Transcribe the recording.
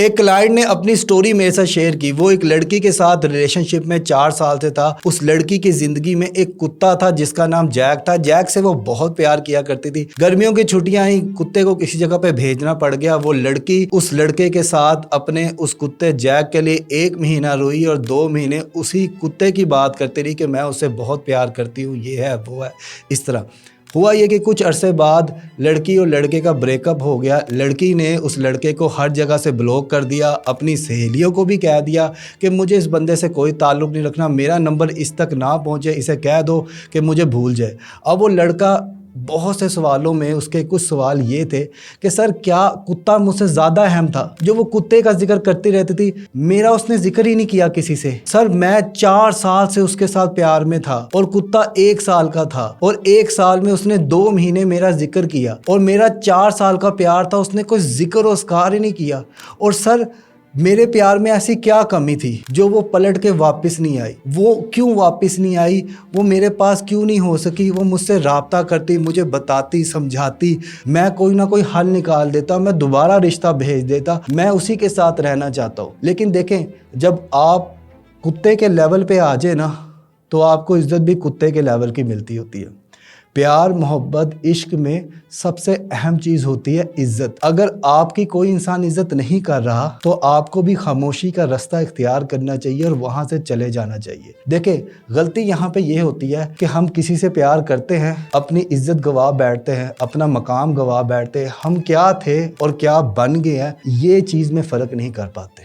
ایک کلائنٹ نے اپنی سٹوری میرے ساتھ شیئر کی. وہ ایک لڑکی کے ساتھ ریلیشن شپ میں 4 سال سے تھا. اس لڑکی کی زندگی میں ایک کتا تھا جس کا نام جیک تھا. جیک سے وہ بہت پیار کیا کرتی تھی. گرمیوں کی چھٹیاں آئیں, کتے کو کسی جگہ پہ بھیجنا پڑ گیا. وہ لڑکی اس لڑکے کے ساتھ اپنے اس کتے جیک کے لیے 1 مہینہ روئی اور 2 مہینے اسی کتے کی بات کرتی رہی کہ میں اسے بہت پیار کرتی ہوں, یہ ہے وہ ہے. اس طرح ہوا یہ کہ کچھ عرصے بعد لڑکی اور لڑکے کا بریک اپ ہو گیا. لڑکی نے اس لڑکے کو ہر جگہ سے بلاک کر دیا. اپنی سہیلیوں کو بھی کہہ دیا کہ مجھے اس بندے سے کوئی تعلق نہیں رکھنا, میرا نمبر اس تک نہ پہنچے, اسے کہہ دو کہ مجھے بھول جائے. اب وہ لڑکا بہت سے سوالوں میں اس کے کچھ سوال یہ تھے کہ سر کیا کتا مجھ سے زیادہ اہم تھا؟ جو وہ کتے کا ذکر کرتی رہتی تھی, میرا اس نے ذکر ہی نہیں کیا کسی سے. سر میں 4 سال سے اس کے ساتھ پیار میں تھا اور کتا 1 سال کا تھا, اور 1 سال میں اس نے 2 مہینے میرا ذکر کیا, اور میرا 4 سال کا پیار تھا, اس نے کوئی ذکر و اذکار ہی نہیں کیا. اور سر میرے پیار میں ایسی کیا کمی تھی جو وہ پلٹ کے واپس نہیں آئی؟ وہ کیوں واپس نہیں آئی؟ وہ میرے پاس کیوں نہیں ہو سکی؟ وہ مجھ سے رابطہ کرتی, مجھے بتاتی, سمجھاتی, میں کوئی نہ کوئی حل نکال دیتا, میں دوبارہ رشتہ بھیج دیتا, میں اسی کے ساتھ رہنا چاہتا ہوں. لیکن دیکھیں, جب آپ کتے کے لیول پہ آ جائے نا تو آپ کو عزت بھی کتے کے لیول کی ملتی ہوتی ہے. پیار, محبت, عشق میں سب سے اہم چیز ہوتی ہے عزت. اگر آپ کی کوئی انسان عزت نہیں کر رہا تو آپ کو بھی خاموشی کا رستہ اختیار کرنا چاہیے اور وہاں سے چلے جانا چاہیے. دیکھیں, غلطی یہاں پہ یہ ہوتی ہے کہ ہم کسی سے پیار کرتے ہیں, اپنی عزت گوا بیٹھتے ہیں, اپنا مقام گوا بیٹھتے ہیں. ہم کیا تھے اور کیا بن گئے ہیں یہ چیز میں فرق نہیں کر پاتے.